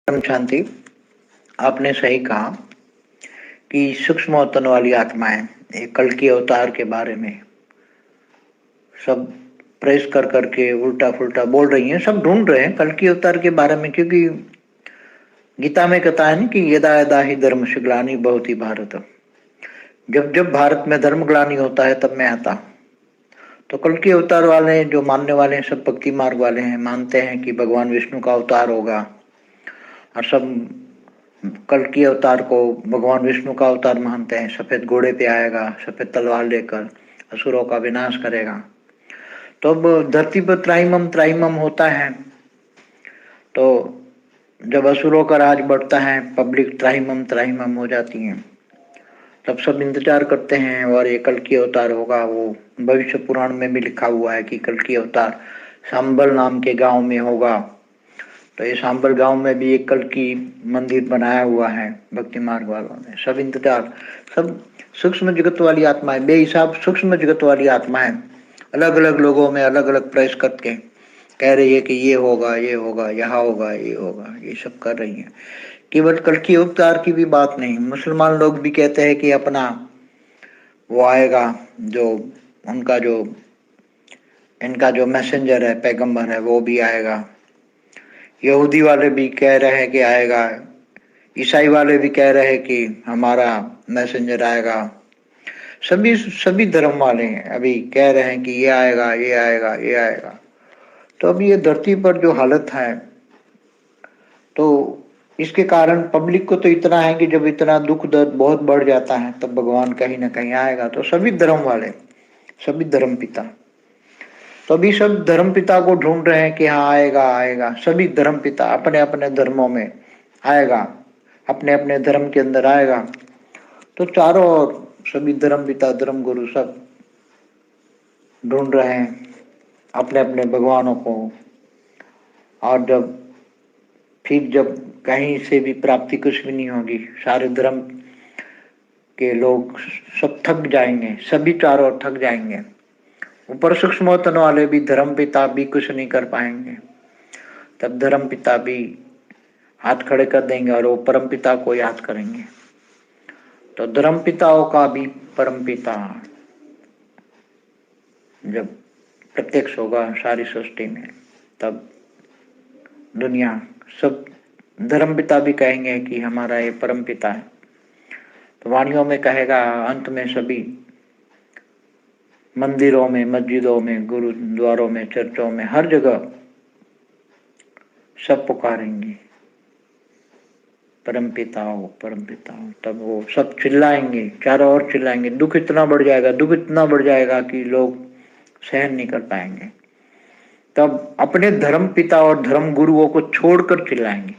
परम शांति। आपने सही कहा कि सूक्ष्म और तन वाली आत्माएं एक कल की अवतार के बारे में सब प्रेस कर करके उल्टा फुल्टा बोल रही हैं। सब ढूंढ रहे हैं कल की अवतार के बारे में, क्योंकि गीता में कहता है ना कि यदा यदा ही धर्म ग्लानि भवति भारत। जब जब भारत में धर्म ग्लानि होता है तब मैं आता। तो कल की अवतार वाले जो मानने वाले हैं, सब भक्ति मार्ग वाले हैं, मानते हैं कि भगवान विष्णु का अवतार होगा और सब कल की अवतार को भगवान विष्णु का अवतार मानते हैं। सफेद घोड़े पे आएगा, सफेद तलवार लेकर असुरों का विनाश करेगा। तो अब धरती पर त्राहिमम त्राहिमम होता है, तो जब असुरों का राज बढ़ता है, पब्लिक त्राहिमम त्राहिमम हो जाती है, तब सब इंतजार करते हैं और ये कल की अवतार होगा। वो भविष्य पुराण में भी लिखा हुआ है कि कल की अवतार सांबल नाम के गांव में होगा। तो ये सांबल गांव में भी एक कल की मंदिर बनाया हुआ है भक्ति मार्ग वालों ने। सब इंतजार, सब सूक्ष्म जगत वाली आत्माएं, बेहिसाब सूक्ष्म जगत वाली आत्माएं अलग अलग लोगों में अलग अलग प्रयास करके कह रही है कि ये होगा, ये होगा, यहाँ होगा, ये होगा, ये सब कर रही है। केवल कल की अवतार की भी बात नहीं, मुसलमान लोग भी कहते हैं कि अपना वो आएगा, जो उनका जो इनका जो मैसेंजर है, पैगंबर है, वो भी आएगा। यहूदी वाले भी कह रहे हैं कि आएगा, ईसाई वाले भी कह रहे हैं कि हमारा मैसेंजर आएगा। सभी सभी धर्म वाले हैं अभी कह रहे हैं कि ये आएगा, ये आएगा, ये आएगा। तो अभी ये धरती पर जो हालत है, तो इसके कारण पब्लिक को तो इतना है कि जब इतना दुख दर्द बहुत बढ़ जाता है तब भगवान कहीं ना कहीं आएगा। तो सभी धर्म वाले, सभी धर्म पिता, तो अभी सब धर्म पिता को ढूंढ रहे हैं कि हाँ आएगा, आएगा। सभी धर्म पिता अपने अपने धर्मों में आएगा, अपने अपने धर्म के अंदर आएगा। तो चारों ओर सभी धर्म पिता, धर्म गुरु सब ढूंढ रहे हैं अपने अपने भगवानों को। और जब कहीं से भी प्राप्ति कुछ भी नहीं होगी, सारे धर्म के लोग सब थक जाएंगे, सभी चारों ओर थक जाएंगे। ऊपर सूक्ष्म तन वाले भी, धर्म पिता भी कुछ नहीं कर पाएंगे। तब धर्म पिता भी हाथ खड़े कर देंगे और वो परम पिता को याद करेंगे। तो धर्म पिताओं का भी परम पिता जब प्रत्यक्ष होगा सारी सृष्टि में, तब दुनिया सब धर्म पिता भी कहेंगे कि हमारा ये परम पिता है। तो वाणियों में कहेगा, अंत में सभी मंदिरों में, मस्जिदों में, गुरुद्वारों में, चर्चों में, हर जगह सब पुकारेंगे परम पिताओ, परम पिताओ। तब वो सब चिल्लाएंगे, चारों ओर चिल्लाएंगे। दुख इतना बढ़ जाएगा, दुख इतना बढ़ जाएगा कि लोग सहन नहीं कर पाएंगे। तब अपने धर्म पिता और धर्म गुरुओं को छोड़कर चिल्लाएंगे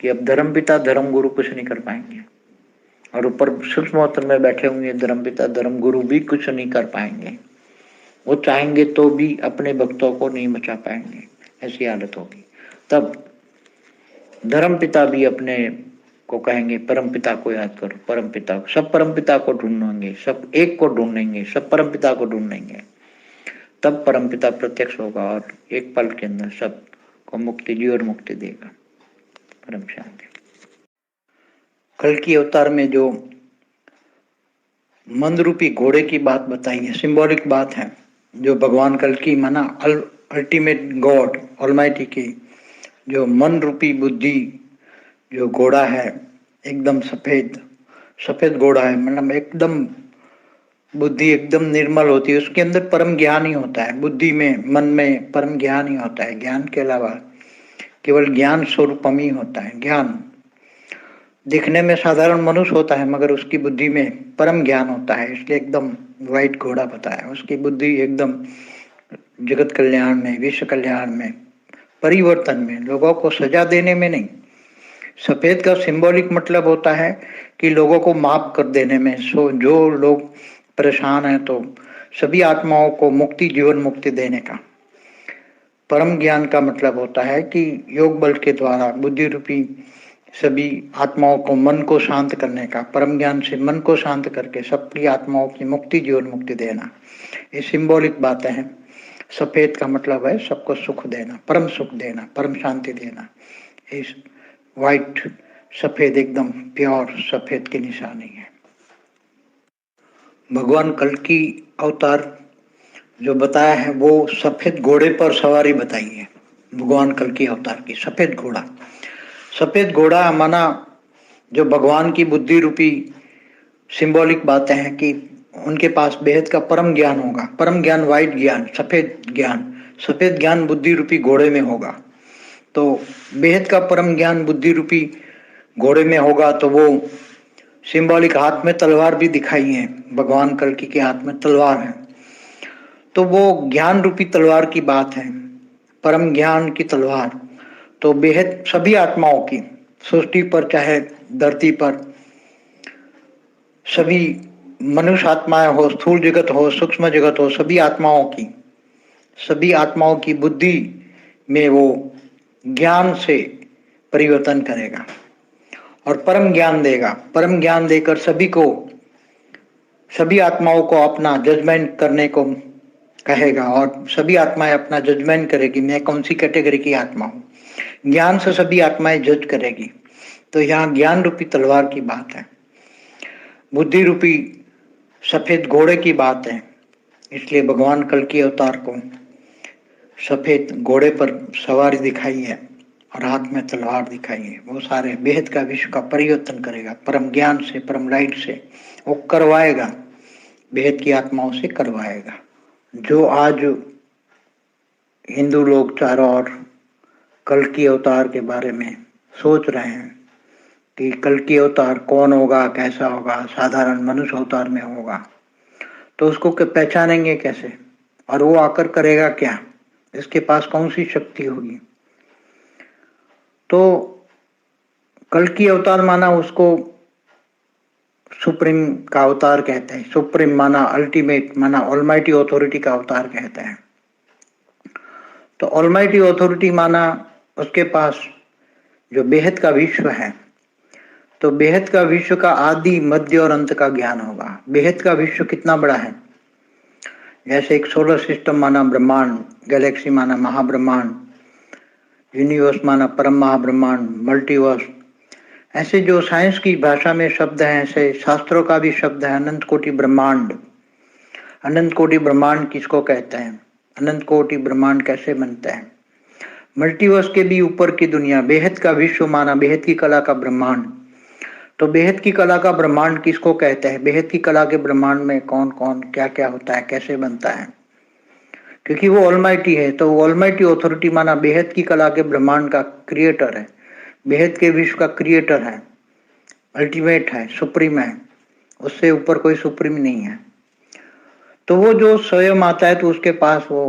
कि अब धर्म पिता, धर्म गुरु कुछ नहीं कर पाएंगे। और ऊपर सूक्ष्म में बैठे हुए धर्म पिता, धर्म गुरु भी कुछ नहीं कर पाएंगे। वो चाहेंगे तो भी अपने भक्तों को नहीं बचा पाएंगे, ऐसी हालत होगी। तब धर्म पिता भी अपने को कहेंगे परम पिता को याद करो, परम पिता को। सब परम पिता को ढूंढेंगे, सब एक को ढूंढेंगे, सब परम पिता को ढूंढेंगे। तब परम पिता प्रत्यक्ष होगा और एक पल के अंदर सब को मुक्ति, जीवन मुक्ति देगा। परम शांति। कल की अवतार में जो मन रूपी घोड़े की बात बताई है, सिंबॉलिक बात है। जो भगवान कल की माना अल्टीमेट गॉड ऑलमाइटी की जो मन रूपी बुद्धि, जो घोड़ा है, एकदम सफेद सफेद घोड़ा है, मतलब एकदम बुद्धि एकदम निर्मल होती है। उसके अंदर परम ज्ञान ही होता है। बुद्धि में, मन में परम ज्ञान ही होता है। ज्ञान के अलावा केवल ज्ञान स्वरूपम ही होता है। ज्ञान दिखने में साधारण मनुष्य होता है, मगर उसकी बुद्धि में परम ज्ञान होता है, इसलिए एकदम व्हाइट घोड़ा बताया। उसकी बुद्धि एकदम जगत कल्याण में, विश्व कल्याण में, परिवर्तन में, लोगों को सजा देने में नहीं। सफेद का सिंबॉलिक मतलब होता है कि लोगों को माफ कर देने में। जो लोग परेशान हैं, तो सभी आत्माओं को मुक्ति, जीवन मुक्ति देने का। परम ज्ञान का मतलब होता है कि योग बल के द्वारा बुद्धि रूपी सभी आत्माओं को, मन को शांत करने का। परम ज्ञान से मन को शांत करके सभी आत्माओं की मुक्ति, जीवन मुक्ति देना। ये सिंबॉलिक बातें हैं। सफेद का मतलब है सबको सुख देना, परम सुख देना, परम शांति देना। इस वाइट, सफेद, एकदम प्योर सफेद की निशानी है। भगवान कल्कि अवतार जो बताया है वो सफेद घोड़े पर सवारी बताई है। भगवान कल्कि अवतार की सफेद घोड़ा, सफेद घोड़ा माना जो भगवान की बुद्धि रूपी सिंबॉलिक बातें हैं कि उनके पास बेहद का परम ज्ञान होगा। परम ज्ञान, वाइट ज्ञान, सफेद ज्ञान, सफेद ज्ञान बुद्धि रूपी घोड़े में होगा। तो बेहद का परम ज्ञान बुद्धि रूपी घोड़े में होगा तो वो सिंबॉलिक हाथ में तलवार भी दिखाई है। भगवान कल्कि के हाथ में तलवार है, तो वो ज्ञान रूपी तलवार की बात है, परम ज्ञान की तलवार। तो बेहद सभी आत्माओं की, सृष्टि पर चाहे धरती पर, सभी मनुष्य आत्माएं हो, स्थूल जगत हो, सूक्ष्म जगत हो, सभी आत्माओं की बुद्धि में वो ज्ञान से परिवर्तन करेगा और परम ज्ञान देगा। परम ज्ञान देकर सभी आत्माओं को अपना जजमेंट करने को कहेगा और सभी आत्माएं अपना जजमेंट करेगी, मैं कौन सी कैटेगरी की आत्मा हूं। ज्ञान से सभी आत्माएं जज करेगी। तो यहाँ ज्ञान रूपी तलवार की बात है, बुद्धि रूपी सफेद घोड़े की बात है। इसलिए भगवान कल्कि अवतार को सफेद घोड़े पर सवारी दिखाई है और हाथ में तलवार दिखाई है। वो सारे बेहद का विश्व का परिवर्तन करेगा, परम ज्ञान से, परम लाइट से वो करवाएगा, बेहद की आत्माओं से करवाएगा। जो आज हिंदू लोग चारों ओर कल्कि अवतार के बारे में सोच रहे हैं कि कल्कि अवतार कौन होगा, कैसा होगा, साधारण मनुष्य अवतार में होगा, तो उसको पहचानेंगे कैसे और वो आकर करेगा क्या, इसके पास कौन सी शक्ति होगी। तो कल्कि अवतार माना उसको सुप्रीम का अवतार कहते हैं। सुप्रीम माना अल्टीमेट, माना ऑलमाइटी अथॉरिटी का अवतार कहते हैं। तो ऑलमाइटी अथॉरिटी माना उसके पास जो बेहद का विश्व है, तो बेहद का विश्व का आदि, मध्य और अंत का ज्ञान होगा। बेहद का विश्व कितना बड़ा है, जैसे एक सोलर सिस्टम माना ब्रह्मांड, गैलेक्सी माना महाब्रह्मांड, यूनिवर्स माना परम महाब्रह्मांड, मल्टीवर्स, ऐसे जो साइंस की भाषा में शब्द हैं, ऐसे शास्त्रों का भी शब्द है अनंत कोटि ब्रह्मांड। अनंत कोटि ब्रह्मांड किसको कहते हैं, अनंत कोटि ब्रह्मांड कैसे बनते हैं। मल्टीवर्स के भी ऊपर की दुनिया, बेहद का विश्व माना बेहद की कला का ब्रह्मांड। तो बेहद की कला का ब्रह्मांड किसको कहते हैं, बेहद की कला के ब्रह्मांड में कौन कौन क्या क्या होता है, कैसे बनता है, क्योंकि वो ऑलमाइटी है। तो ऑलमाइटी अथॉरिटी माना बेहद की कला के ब्रह्मांड का क्रिएटर है, बेहद के विश्व का क्रिएटर है, अल्टीमेट है, सुप्रीम है, उससे ऊपर कोई सुप्रीम नहीं है। तो वो जो स्वयं आता है तो उसके पास वो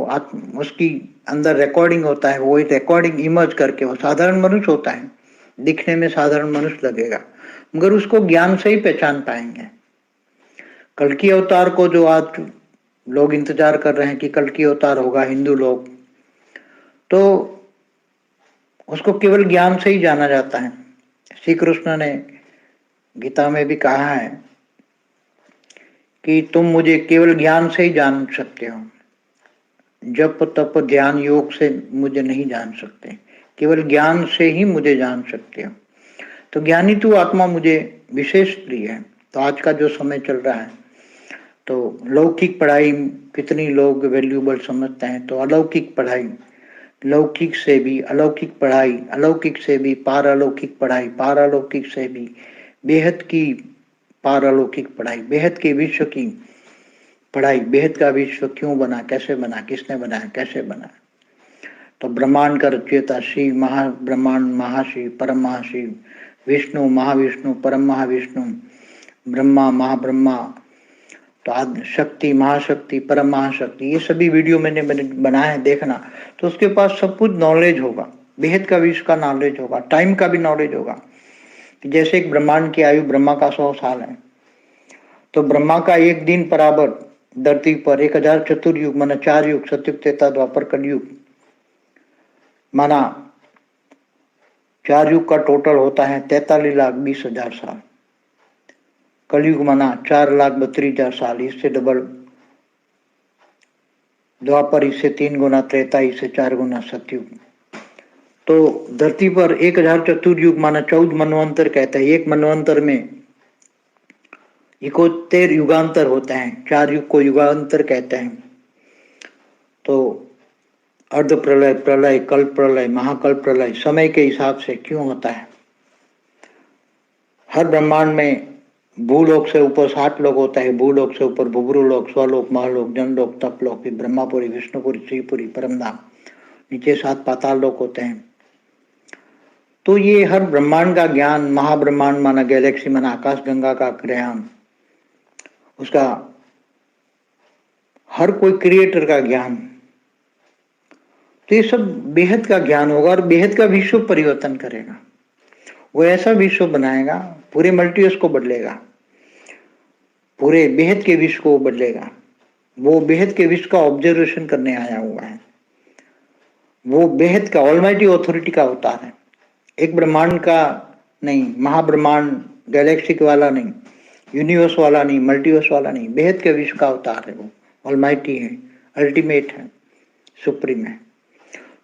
उसकी अंदर रिकॉर्डिंग होता है, वो एक रिकॉर्डिंग इमर्ज करके, वो साधारण मनुष्य होता है, दिखने में साधारण मनुष्य लगेगा, मगर उसको ज्ञान से ही पहचान पाएंगे। कल्कि अवतार को जो आज लोग इंतजार कर रहे हैं कि कल्कि अवतार होगा, हिंदू लोग, तो उसको केवल ज्ञान से ही जाना जाता है। श्री कृष्ण ने गीता में भी कहा है कि तुम मुझे केवल ज्ञान से ही जान सकते हो, जप तप ध्यान योग से मुझे नहीं जान सकते, केवल ज्ञान से ही मुझे जान सकते हो। तो ज्ञानी तू आत्मा मुझे विशेष प्रिय है। तो आज का जो समय चल रहा है, तो लौकिक पढ़ाई कितनी लोग वैल्यूबल समझते हैं, तो अलौकिक पढ़ाई, लौकिक से भी अलौकिक पढ़ाई, अलौकिक से भी पारलौकिक पढ़ाई, पारलौकिक से भी बेहद की पारलौकिक पढ़ाई, बेहद के विश्व की पढ़ाई। बेहद का विश्व क्यों बना, कैसे बना, किसने बनाया, कैसे बना। तो ब्रह्मांड का रचयिता शिव, महाब्रह्मांड, महाशिव, परम महाशिव, विष्णु, महाविष्णु, परम महाविष्णु, ब्रह्मा, महाब्रह्मा, तो आदि शक्ति, महाशक्ति, परम महाशक्ति, ये सभी वीडियो मैंने बनाए हैं, देखना। तो उसके पास सब कुछ नॉलेज होगा, बेहद का विश्व का नॉलेज होगा, टाइम का भी नॉलेज होगा। जैसे एक ब्रह्मांड की आयु ब्रह्मा का 100 साल है, तो ब्रह्मा का एक दिन बराबर धरती पर 1000 चतुर्युग माना 4 युग, सतयुग, त्रेता, द्वापर, कलयुग माना 4 युग का टोटल होता है 43,20,000 साल। कलयुग माना 4,32,000 साल, इससे डबल द्वापर, इससे 3 गुना त्रेता, इससे 4 गुना सतयुग। तो धरती पर 1000 चतुर्युग माना 14 मनवंतर कहता है। एक मनवंतर में 71 युगांतर होते हैं, 4 युग को युगांतर कहते हैं। तो अर्ध प्रलय, प्रलय, कल्प प्रलय, महाकल्प प्रलय समय के हिसाब से क्यों होता है? हर ब्रह्मांड में भूलोक से ऊपर 7 लोक होता है, भूलोक से ऊपर भुभुरुलोक, स्वलोक, महलोक, जनलोक, तपलोक, फिर ब्रह्मापुरी, विष्णुपुरी, श्रीपुरी, परमधाम, नीचे 7 पाताल लोक होते हैं। तो ये हर ब्रह्मांड का ज्ञान, महाब्रह्मांड माना गैलेक्सी माना आकाश गंगा का ज्ञान, उसका हर कोई क्रिएटर का ज्ञान, तो ये सब बेहद का ज्ञान होगा और बेहद का विश्व परिवर्तन करेगा। वो ऐसा विश्व बनाएगा, पूरे मल्टीवर्स को बदलेगा, पूरे बेहद के विश्व को बदलेगा। वो बेहद के विश्व का ऑब्जर्वेशन करने आया हुआ है। वो बेहद का ऑलमाइटी अथॉरिटी का अवतार है। एक ब्रह्मांड का नहीं, महाब्रह्मांड गैलेक्सी वाला नहीं, यूनिवर्स वाला नहीं, मल्टीवर्स वाला नहीं, बेहद के विश्व का अवतार है। वो ऑलमाइटी है, अल्टीमेट है, सुप्रीम है।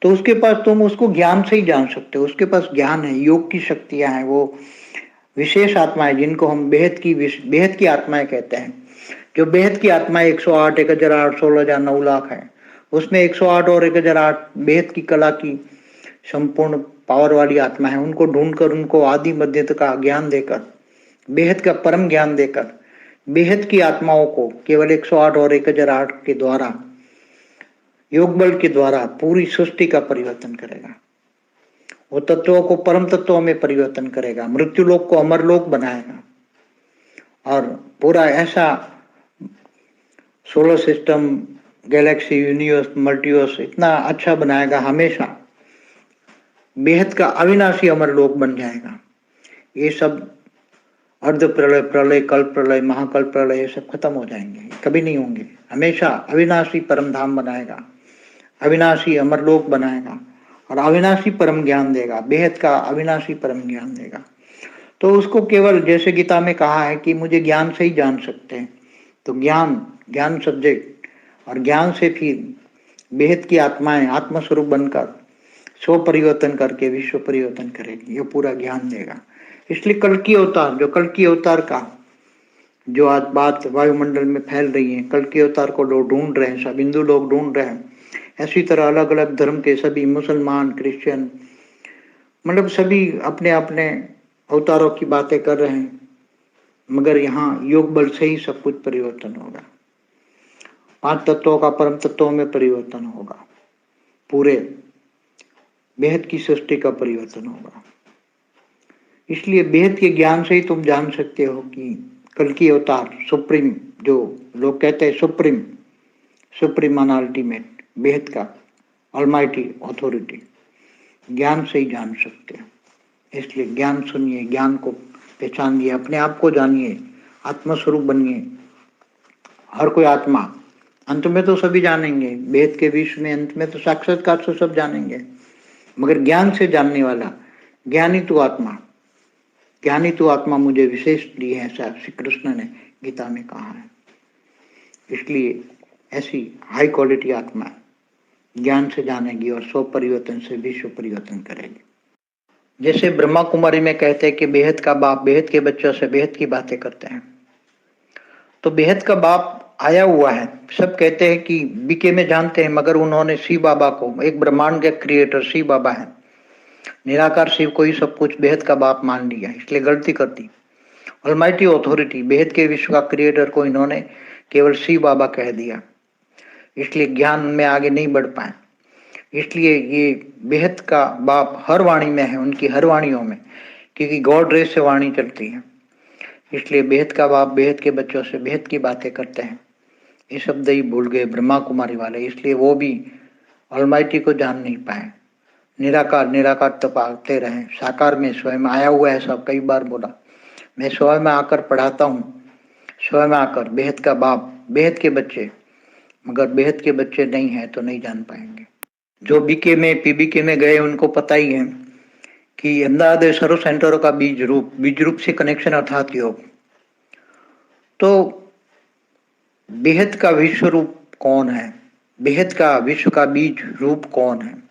तो उसके पास तुम उसको ज्ञान से ही जान सकते हो। उसके पास ज्ञान है, योग की शक्तियां हैं, वो विशेष आत्माएं जिनको हम बेहद की आत्माएं कहते हैं। जो बेहद की आत्माएं 108, 1008, 16,000, 9 लाख है, उसमें 108 और 1008 बेहद की कला की संपूर्ण पावर वाली आत्मा है। उनको ढूंढकर, उनको आदि मध्य का ज्ञान देकर, बेहद का परम ज्ञान देकर, बेहद की आत्माओं को केवल 108 और 1008 के द्वारा, योग बल के द्वारा पूरी सृष्टि का परिवर्तन करेगा। वो तत्वों को परम तत्वों में परिवर्तन करेगा, मृत्यु लोक को अमर लोक बनाएगा और पूरा ऐसा solar system, Galaxy, universe, multiverse इतना अच्छा बनाएगा, हमेशा बेहद का अविनाशी अमर लोक बन जाएगा। ये सब अर्ध प्रलय, प्रलय, कल्प प्रलय, महाकल्प प्रलय, ये सब खत्म हो जाएंगे, कभी नहीं होंगे। हमेशा अविनाशी परम धाम बनाएगा, अविनाशी अमरलोक बनाएगा और अविनाशी परम ज्ञान देगा, बेहद का अविनाशी परम ज्ञान देगा। तो उसको केवल जैसे गीता में कहा है कि मुझे ज्ञान से ही जान सकते हैं, तो ज्ञान सब्जेक्ट और ज्ञान से फिर बेहद की आत्माएं आत्मस्वरूप बनकर स्व परिवर्तन करके विश्व परिवर्तन करेगी, ये पूरा ज्ञान देगा। इसलिए कल की अवतार का जो आज बात वायुमंडल में फैल रही है, कल के अवतार को लोग ढूंढ रहे हैं, सब हिंदू लोग ढूंढ रहे हैं। ऐसी तरह अलग अलग धर्म के सभी मुसलमान, क्रिश्चियन, मतलब सभी अपने अपने अवतारों की बातें कर रहे हैं, मगर यहाँ योग बल से ही सब कुछ परिवर्तन होगा। 5 तत्वों का परम तत्वों में परिवर्तन होगा, पूरे बेहद की सृष्टि का परिवर्तन होगा। इसलिए बेहद के ज्ञान से ही तुम जान सकते हो कि कल की अवतार सुप्रीम, जो लोग कहते हैं सुप्रीम माना अल्टीमेट, बेहद का ऑलमाइटी अथॉरिटी, ज्ञान से ही जान सकते हैं। इसलिए ज्ञान सुनिए, ज्ञान को पहचानिए, अपने आप को जानिए, आत्मस्वरूप बनिए। हर कोई आत्मा, अंत में तो सभी जानेंगे, बेहद के विश्व में अंत में तो साक्षात्कार से सब जानेंगे, मगर ज्ञान से जानने वाला ज्ञानी तू आत्मा मुझे विशेष दी है, ऐसा श्री कृष्ण ने गीता में कहा है। इसलिए ऐसी हाई क्वालिटी आत्मा ज्ञान से जानेगी और स्व परिवर्तन से विश्व परिवर्तन करेगी। जैसे ब्रह्मा कुमारी में कहते हैं कि बेहद का बाप बेहद के बच्चों से बेहद की बातें करते हैं, तो बेहद का बाप आया हुआ है। सब कहते हैं कि बीके में जानते हैं, मगर उन्होंने शिव बाबा को, एक ब्रह्मांड के क्रिएटर शिव बाबा है, निराकार शिव को ही सब कुछ बेहद का बाप मान लिया, इसलिए गलती कर दी। ऑलमाइटी अथॉरिटी, बेहद के विश्व का क्रिएटर को इन्होंने केवल शिव बाबा कह दिया, इसलिए ज्ञान में आगे नहीं बढ़ पाए। इसलिए ये बेहद का बाप हर वाणी में है, उनकी हर वाणियों में, क्योंकि गॉड रेस से वाणी चलती है। इसलिए बेहद का बाप बेहद के बच्चों से बेहद की बातें करते हैं। ये शब्द ही भूल गए ब्रह्मा कुमारी वाले, इसलिए वो भी ऑलमाइटी को जान नहीं पाए। निराकार तपाते रहे, साकार में स्वयं आया हुआ है। सब कई बार बोला, मैं स्वयं आकर पढ़ाता हूँ, स्वयं आकर बेहद का बाप बेहद के बच्चे, मगर बेहद के बच्चे नहीं है तो नहीं जान पाएंगे। जो बीके में पीबीके में गए उनको पता ही है कि अहमदाबाद सर्व सेंटरों का बीज रूप से कनेक्शन अर्थात योग। तो बेहद का विश्व रूप कौन है, बेहद का विश्व का बीज रूप कौन है?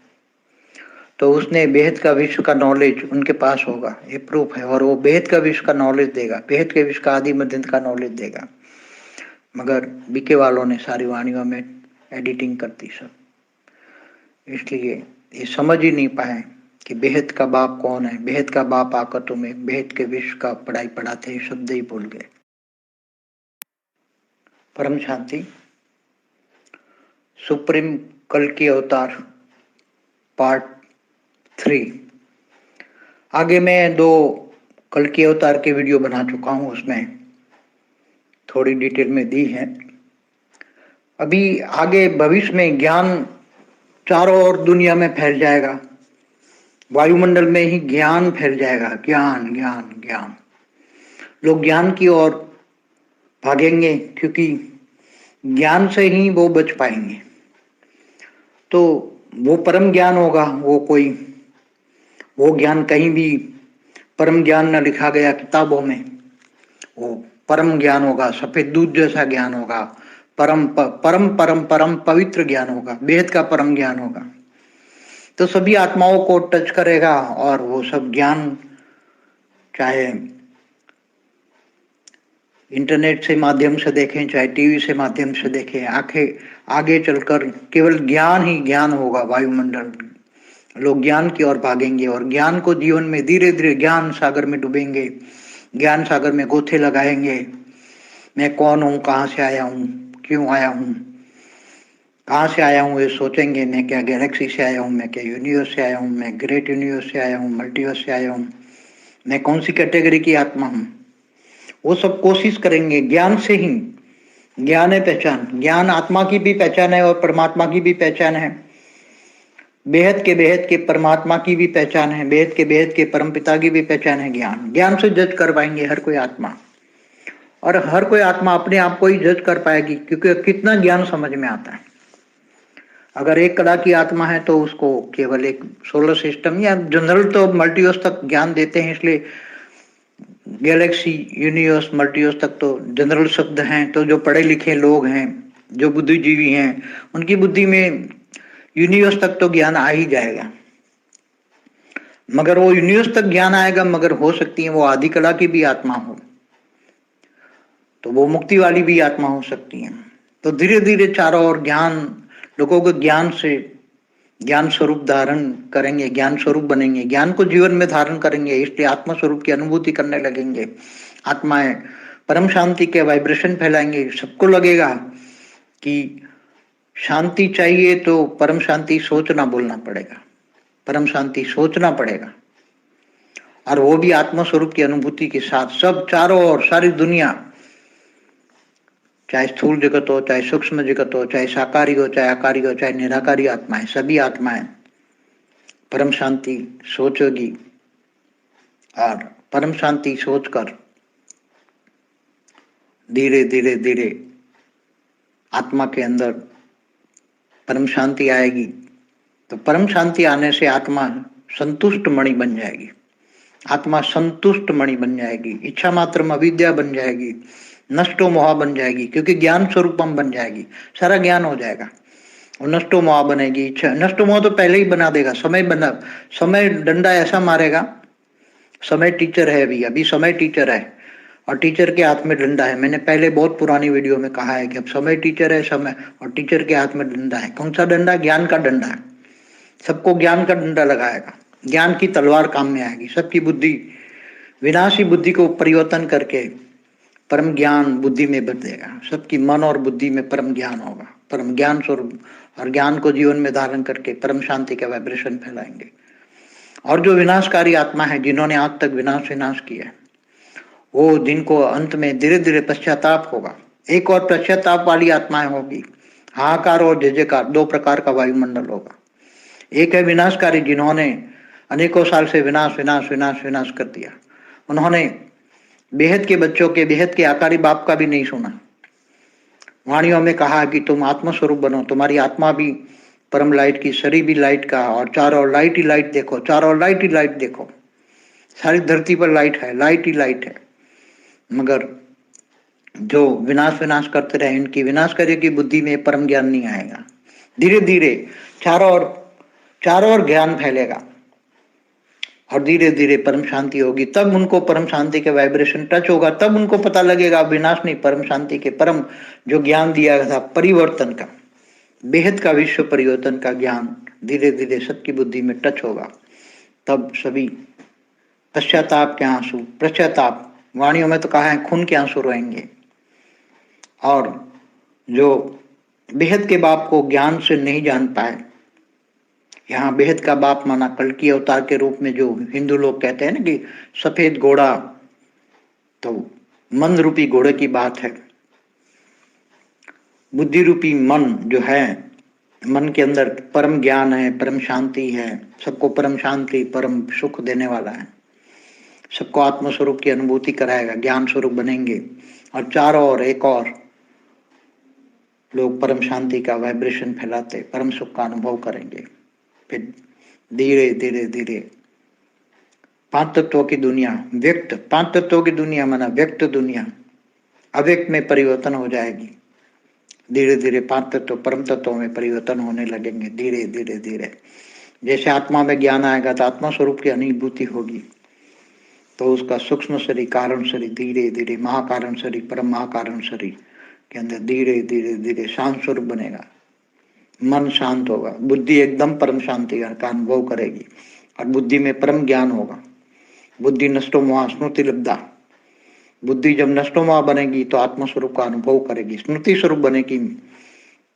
तो उसने बेहद का विश्व का नॉलेज उनके पास होगा, ये प्रूफ है। और वो बेहद का विश्व का नॉलेज देगा, बेहद के विश्व का आदि मध्यंत का नॉलेज देगा। मगर बीके वालों ने सारी वाणियों में एडिटिंग कर दी सब, इसलिए ये समझ ही नहीं पाए कि बेहद का बाप कौन है। बेहद का बाप आकर तुम्हें बेहद के विश्व का पढ़ाई पढ़ाते ही शब्द ही भूल गए। परम शांति सुप्रीम कल की अवतार पार्ट 3। आगे मैं 2 कल की अवतार के वीडियो बना चुका हूं, उसमें थोड़ी डिटेल में दी है। अभी आगे भविष्य में ज्ञान चारों ओर दुनिया में फैल जाएगा, वायुमंडल में ही ज्ञान फैल जाएगा। ज्ञान ज्ञान ज्ञान, लोग ज्ञान की ओर भागेंगे क्योंकि ज्ञान से ही वो बच पाएंगे। तो वो परम ज्ञान होगा, वो ज्ञान कहीं भी परम ज्ञान न लिखा गया किताबों में। वो परम ज्ञान होगा, सफेद दूध जैसा ज्ञान होगा, परम परम परम परम पवित्र ज्ञान होगा, बेहद का परम ज्ञान होगा। तो सभी आत्माओं को टच करेगा और वो सब ज्ञान चाहे इंटरनेट से माध्यम से देखें, चाहे टीवी से माध्यम से देखें, आगे चलकर केवल ज्ञान ही ज्ञान होगा वायुमंडल। लोग ज्ञान की ओर भागेंगे और ज्ञान को जीवन में धीरे धीरे ज्ञान सागर में डूबेंगे, ज्ञान सागर में गोते लगाएंगे। मैं कौन हूँ, कहाँ से आया हूँ, क्यों आया हूँ, कहाँ से आया हूँ ये सोचेंगे। मैं क्या गैलेक्सी से आया हूँ, मैं क्या यूनिवर्स से आया हूँ, मैं ग्रेट यूनिवर्स से आया हूँ, मल्टीवर्स से आया हूँ, मैं कौन सी कैटेगरी की आत्मा हूँ। वो सब कोशिश करेंगे ज्ञान से ही। ज्ञान है पहचान, ज्ञान आत्मा की भी पहचान है और परमात्मा की भी पहचान है। बेहद के परमात्मा की भी पहचान है, बेहद के परमपिता की भी पहचान है। ज्ञान से जज कर पाएंगे हर कोई आत्मा, और हर कोई आत्मा अपने आप को ही जज कर पाएगी क्योंकि कितना ज्ञान समझ में आता है। अगर 1 कला की आत्मा है तो उसको केवल एक सोलर सिस्टम या जनरल तो मल्टीवर्स तक ज्ञान देते हैं, इसलिए गैलेक्सी यूनिवर्स मल्टीवर्स तक तो जनरल शब्द हैं। तो जो पढ़े लिखे लोग हैं, जो बुद्धिजीवी हैं, उनकी बुद्धि में यूनिवर्स तक तो ज्ञान आ ही जाएगा। मगर वो यूनिवर्स तक ज्ञान आएगा, मगर हो सकती है वो आदि कला की भी आत्मा हो, तो वो मुक्ति वाली भी आत्मा हो सकती है। तो धीरे धीरे चारों ओर ज्ञान, लोगों को ज्ञान से ज्ञान स्वरूप धारण करेंगे, ज्ञान स्वरूप बनेंगे, ज्ञान को जीवन में धारण करेंगे, इसलिए आत्मा स्वरूप की अनुभूति करने लगेंगे। आत्माएं परम शांति के वाइब्रेशन फैलाएंगे। सबको लगेगा कि शांति चाहिए तो परम शांति सोचना बोलना पड़ेगा, परम शांति सोचना पड़ेगा, और वो भी आत्मा स्वरूप की अनुभूति के साथ। सब चारों ओर सारी दुनिया, चाहे स्थूल जगत हो, चाहे सूक्ष्म जगत हो, चाहे साकारी हो, चाहे आकारी हो, चाहे निराकारी आत्माएं, सभी आत्माएं परम शांति सोचेगी और परम शांति सोचकर धीरे धीरे धीरे आत्मा के अंदर परम शांति आएगी। तो परम शांति आने से आत्मा संतुष्ट मणि बन जाएगी, आत्मा संतुष्ट मणि बन जाएगी, इच्छा मात्र अविद्या बन जाएगी, नष्टो मोहा बन जाएगी, क्योंकि ज्ञान स्वरूपम बन जाएगी। सारा ज्ञान हो जाएगा, और नष्टो मोहा बनेगी। इच्छा नष्टो मोहा तो पहले ही बना देगा। समय डंडा ऐसा मारेगा, समय टीचर है, अभी समय टीचर है और टीचर के हाथ में डंडा है। मैंने पहले बहुत पुरानी वीडियो में कहा है कि अब समय टीचर है, समय और टीचर के हाथ में डंडा है। कौन सा डंडा? ज्ञान का डंडा है। सबको ज्ञान का डंडा लगाएगा, ज्ञान की तलवार काम में आएगी। सबकी बुद्धि, विनाशी बुद्धि को परिवर्तन करके परम ज्ञान बुद्धि में भर देगा। सबकी मन और बुद्धि में परम ज्ञान होगा, परम ज्ञान स्वरूप, और ज्ञान को जीवन में धारण करके परम शांति का वाइब्रेशन फैलाएंगे। और जो विनाशकारी आत्मा है, जिन्होंने आज तक विनाश किया है, वो दिन को अंत में धीरे धीरे पश्चाताप होगा। एक और पश्चाताप वाली आत्माएं होगी, हाहाकार और जयजयकार, 2 प्रकार का वायुमंडल होगा। एक है विनाशकारी, जिन्होंने अनेकों साल से विनाश विनाश विनाश विनाश कर दिया। उन्होंने बेहद के बच्चों के, बेहद के आकारी बाप का भी नहीं सुना। वाणियों में कहा कि तुम आत्मस्वरूप बनो, तुम्हारी आत्मा भी परम लाइट की, शरीर भी लाइट का, और चारों लाइट ही लाइट देखो, चारों लाइट ही लाइट देखो। सारी धरती पर लाइट है, लाइट ही लाइट है। मगर जो विनाश करते रहे, इनकी विनाशकारी की बुद्धि में परम ज्ञान नहीं आएगा। धीरे धीरे चारों ओर ज्ञान फैलेगा, और धीरे धीरे परम शांति होगी, तब उनको परम शांति के वाइब्रेशन टच होगा, तब उनको पता लगेगा विनाश नहीं, परम शांति के परम जो ज्ञान दिया था परिवर्तन का, बेहद का विश्व परिवर्तन का ज्ञान धीरे धीरे सबकी बुद्धि में टच होगा। तब सभी पश्चाताप के आंसू, पश्चाताप वाणियों में तो कहा है खून के आंसू रोएंगे। और जो बेहद के बाप को ज्ञान से नहीं जान पाए, यहाँ बेहद का बाप माना कल्कि अवतार के रूप में जो हिंदू लोग कहते हैं ना कि सफेद घोड़ा, तो मन रूपी घोड़े की बात है। बुद्धि रूपी मन जो है, मन के अंदर परम ज्ञान है, परम शांति है, सबको परम शांति परम सुख देने वाला है, सबको आत्म स्वरूप की अनुभूति कराएगा, ज्ञान स्वरूप बनेंगे। और चारों ओर एक और लोग परम शांति का वाइब्रेशन फैलाते परम सुख का अनुभव करेंगे। फिर धीरे धीरे धीरे पांच तत्वों की दुनिया, व्यक्त पांच तत्वों की दुनिया माना व्यक्त दुनिया अव्यक्त में परिवर्तन हो जाएगी। धीरे धीरे पांच तत्व परम तत्वों में परिवर्तन होने लगेंगे। धीरे धीरे धीरे जैसे आत्मा में ज्ञान आएगा तो आत्मा स्वरूप की अनुभूति होगी, तो उसका सूक्ष्म शरीर, कारण शरीर, धीरे धीरे महाकारण शरीर, परम महाकारण शरीर के अंदर धीरे धीरे धीरे शांत स्वरूप बनेगा। मन शांत होगा, बुद्धि एकदम परम शांति का अनुभव करेगी और बुद्धि में परम ज्ञान होगा। बुद्धि नष्टो मोह स्मृति लब्धा, बुद्धि जब नष्टो मोह बनेगी तो आत्मा स्वरूप का अनुभव करेगी, स्मृति स्वरूप बनेगी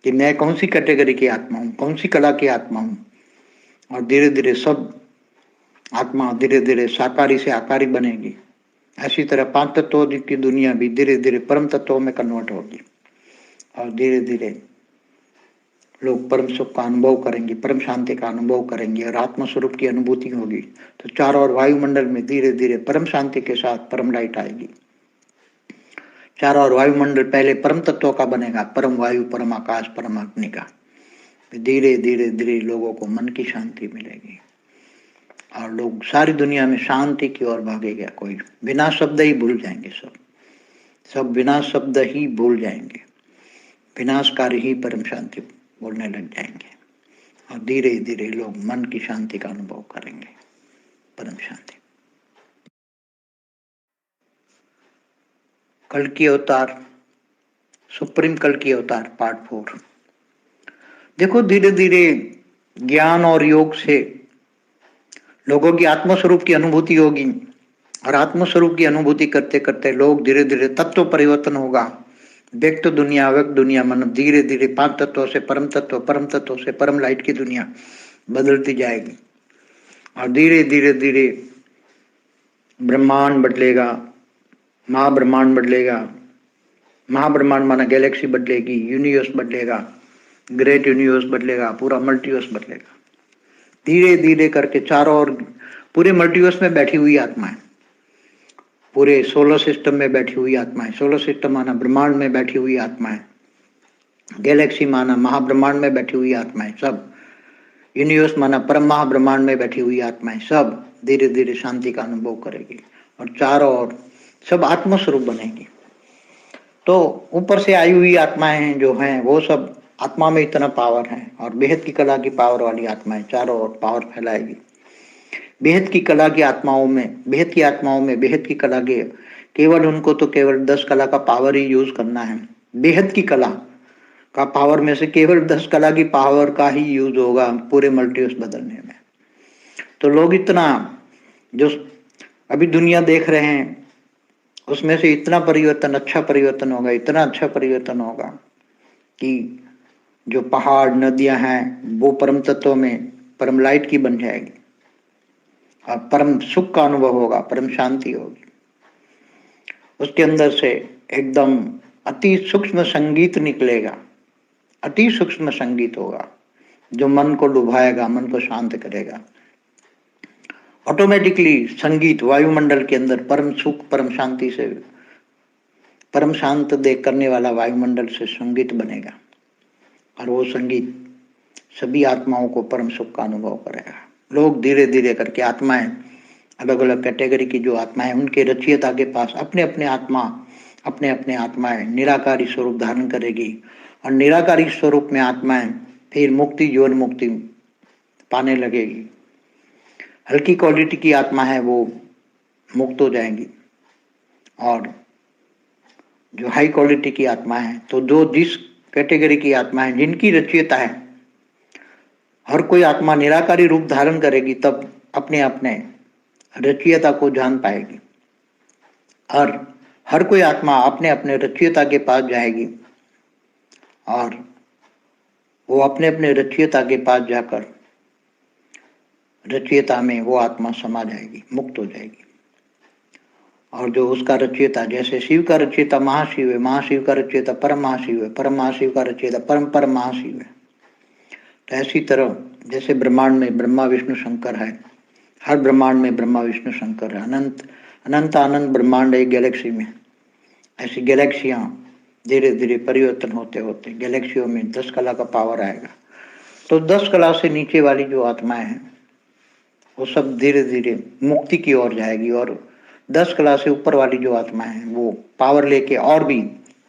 कि मैं कौन सी कैटेगरी की आत्मा हूँ, कौन सी कला की आत्मा हूँ। और धीरे धीरे सब आत्मा धीरे धीरे साकारी से आकारी बनेगी। ऐसी तरह पांच तत्वों की दुनिया भी धीरे धीरे परम तत्वों में कन्वर्ट होगी और धीरे धीरे लोग परम सुख का अनुभव करेंगे, परम शांति का अनुभव करेंगे और आत्म स्वरूप की अनुभूति होगी। तो चारों ओर वायुमंडल में धीरे धीरे परम शांति के साथ परम लाइट आएगी। चारों ओर वायुमंडल पहले परम तत्वों का बनेगा, परम वायु, परम आकाश, परम अग्नि का। धीरे धीरे धीरे लोगों को मन की शांति मिलेगी और लोग सारी दुनिया में शांति की ओर भागेगा। कोई बिना शब्द ही भूल जाएंगे, सब बिना शब्द ही भूल जाएंगे, विनाशकारी ही परम शांति बोलने लग जाएंगे और धीरे धीरे लोग मन की शांति का अनुभव करेंगे, परम शांति। कल्कि अवतार, सुप्रीम कल्कि अवतार पार्ट 4। देखो धीरे धीरे ज्ञान और योग से लोगों की आत्मस्वरूप की अनुभूति होगी और आत्मस्वरूप की अनुभूति करते करते लोग धीरे धीरे तत्व परिवर्तन होगा। व्यक्त दुनिया, अव्यक्त दुनिया, मन धीरे धीरे पांच तत्वों से परम तत्व, परम तत्वों से परम लाइट की दुनिया बदलती जाएगी और धीरे धीरे धीरे ब्रह्मांड बदलेगा, महाब्रह्मांड बदलेगा। महाब्रह्मांड माना गैलेक्सी बदलेगी, यूनिवर्स बदलेगा, ग्रेट यूनिवर्स बदलेगा, पूरा मल्टीवर्स बदलेगा। धीरे धीरे करके चारों ओर पूरे मल्टीवर्स में बैठी हुई आत्माएं, पूरे सोलर सिस्टम में बैठी हुई आत्माएं, सोलर सिस्टम माना ब्रह्मांड में बैठी हुई आत्माएं, गैलेक्सी माना महाब्रह्मांड में बैठी हुई आत्माएं, सब यूनिवर्स माना परम महाब्रह्मांड में बैठी हुई आत्माएं सब धीरे धीरे शांति का अनुभव करेगी और चारों ओर सब आत्मस्वरूप बनेगी। तो ऊपर से आई हुई आत्माएं हैं जो हैं वो सब आत्मा में इतना पावर है और बेहद की कला की पावर वाली आत्माएं चारों ओर पावर फैलाएगी। बेहद की कला की आत्माओं में, बेहद की आत्माओं में बेहद की कला के केवल उनको तो केवल 10 कला का पावर ही यूज करना है। बेहद की कला का पावर में से केवल 10 कला की पावर का ही यूज होगा पूरे मल्टीवर्स बदलने में। तो लोग इतना जो अभी दुनिया देख रहे हैं उसमें से इतना परिवर्तन, अच्छा परिवर्तन होगा, इतना अच्छा परिवर्तन होगा कि जो पहाड़ नदियां हैं वो परम तत्वों में परम लाइट की बन जाएगी और परम सुख का अनुभव होगा, परम शांति होगी। उसके अंदर से एकदम अति सूक्ष्म संगीत निकलेगा, अति सूक्ष्म संगीत होगा जो मन को लुभाएगा, मन को शांत करेगा। ऑटोमेटिकली संगीत वायुमंडल के अंदर परम सुख, परम शांति से, परम शांत देख करने वाला वायुमंडल से संगीत बनेगा और वो संगीत सभी आत्माओं को परम सुख का अनुभव करेगा। लोग धीरे धीरे करके आत्माएं, अलग अलग कैटेगरी की जो आत्माएं उनके रचयिता के पास अपने अपने आत्माएं निराकारी स्वरूप धारण करेगी और निराकारी स्वरूप में आत्माएं फिर मुक्ति, जीवन मुक्ति पाने लगेगी। हल्की क्वालिटी की आत्मा है वो मुक्त हो जाएंगी, और जो हाई क्वालिटी की आत्मा है, तो जो जिस कैटेगरी की आत्मा है, जिनकी रचयिता है, हर कोई आत्मा निराकारी रूप धारण करेगी तब अपने अपने रचयिता को जान पाएगी, और हर कोई आत्मा अपने अपने रचयिता के पास जाएगी, और वो अपने अपने रचयिता के पास जाकर रचयिता में वो आत्मा समा जाएगी, मुक्त हो जाएगी। और जो उसका रचयिता, जैसे शिव का रचयिता महाशिव है, महाशिव का रचयिता परम महाशिव है, परम महाशिव का रचयिता परम परम महाशिव है, तो ऐसी तरह जैसे ब्रह्मांड में ब्रह्मा विष्णु शंकर है, हर ब्रह्मांड में ब्रह्मा विष्णु शंकर है, अनंत अनंत आनंद ब्रह्मांड है गैलेक्सी में। ऐसी गैलेक्सियां धीरे धीरे परिवर्तन होते होते गैलेक्सियों में 10 कला का पावर आएगा, तो 10 कला से नीचे वाली जो आत्माएं हैं वो सब धीरे धीरे मुक्ति की ओर जाएगी, और 10 कला से ऊपर वाली जो आत्माएं हैं वो पावर लेके और भी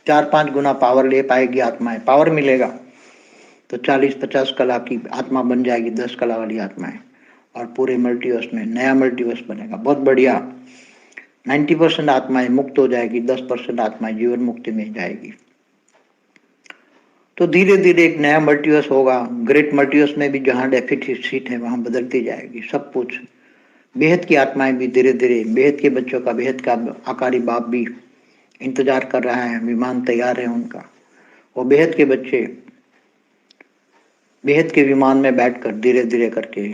4-5 गुना पावर ले पाएगी आत्माएं, पावर मिलेगा तो 40-50 कला की आत्मा बन जाएगी 10 कला वाली आत्माएं, और पूरे मल्टीवर्स में नया मल्टीवर्स बनेगा, बहुत बढ़िया। 90% आत्माएं मुक्त हो जाएगी, 10% आत्माएं जीवन मुक्ति में जाएगी, तो धीरे धीरे एक नया मल्टीवर्स होगा। ग्रेट मल्टीवर्स में भी जहाँ डेफिसिट है वहां बदलती जाएगी सब कुछ। बेहद की आत्माएं भी धीरे धीरे, बेहद के बच्चों का, बेहद का आकारी बाप भी इंतजार कर रहा है, विमान तैयार है उनका, वो बेहद के बच्चे बेहद के विमान में बैठकर धीरे धीरे करके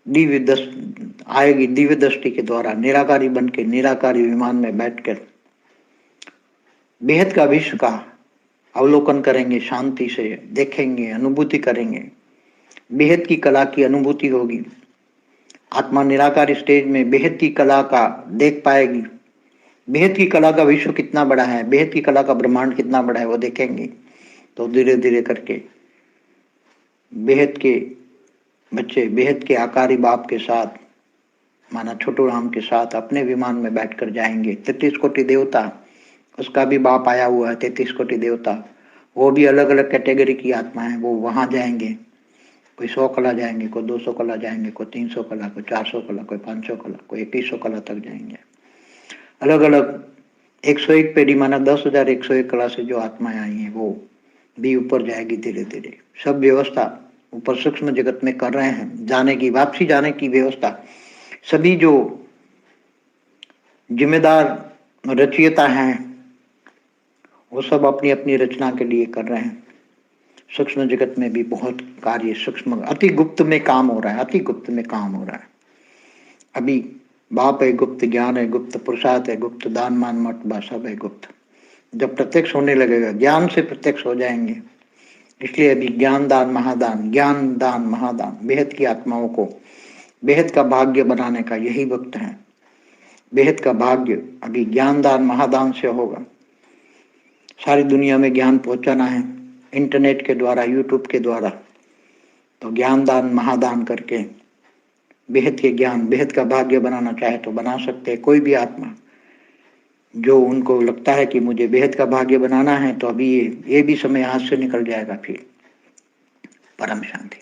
दिव्य दृष्टि के द्वारा निराकारी बन के निराकारी विमान में बैठकर बेहद का विश्व का अवलोकन करेंगे, शांति से देखेंगे, अनुभूति करेंगे, बेहद की कला की अनुभूति होगी। आत्मा निराकार स्टेज में बेहद की कला का देख पाएगी, बेहद की कला का विश्व कितना बड़ा है, बेहद की कला का ब्रह्मांड कितना बड़ा है वो देखेंगे, तो धीरे धीरे करके बेहद के बच्चे बेहद के आकारी बाप के साथ, माना छोटू राम के साथ अपने विमान में बैठकर जाएंगे। 33 कोटि देवता, उसका भी बाप आया हुआ है, 33 कोटि देवता, वो भी अलग अलग कैटेगरी की आत्मा है, वो वहां जाएंगे। कोई 100 कला जाएंगे, कोई 200 कला जाएंगे, कोई 300 कला, कोई 400 कला, कोई 500 कला, कोई 2100 कला तक जाएंगे। अलग अलग 101 पेढ़ी, माना 10,101 कला से जो आत्माएं आई हैं वो भी ऊपर जाएगी धीरे धीरे। सब व्यवस्था ऊपर सूक्ष्म जगत में कर रहे हैं, जाने की, वापसी जाने की व्यवस्था सभी जो जिम्मेदार रचयिता हैं वो सब अपनी अपनी रचना के लिए कर रहे हैं। सूक्ष्म जगत में भी बहुत कार्य सूक्ष्म अति गुप्त में काम हो रहा है, अति गुप्त में काम हो रहा है। अभी बाप है गुप्त, ज्ञान है गुप्त, पुरुषार्थ है गुप्त, दान मान मर्तबा सब है गुप्त। जब प्रत्यक्ष होने लगेगा, ज्ञान से प्रत्यक्ष हो जाएंगे, इसलिए अभी ज्ञान दान महादान, ज्ञान दान महादान, बेहद की आत्माओं को बेहद का भाग्य बनाने का यही वक्त है। बेहद का भाग्य अभी ज्ञान दान महादान से होगा। सारी दुनिया में ज्ञान पहुंचाना है इंटरनेट के द्वारा, यूट्यूब के द्वारा, तो ज्ञान दान महादान करके बेहद के ज्ञान, बेहद का भाग्य बनाना चाहे तो बना सकते हैं। कोई भी आत्मा जो उनको लगता है कि मुझे बेहद का भाग्य बनाना है, तो अभी ये भी समय हाथ से निकल जाएगा। फिर परम शांति।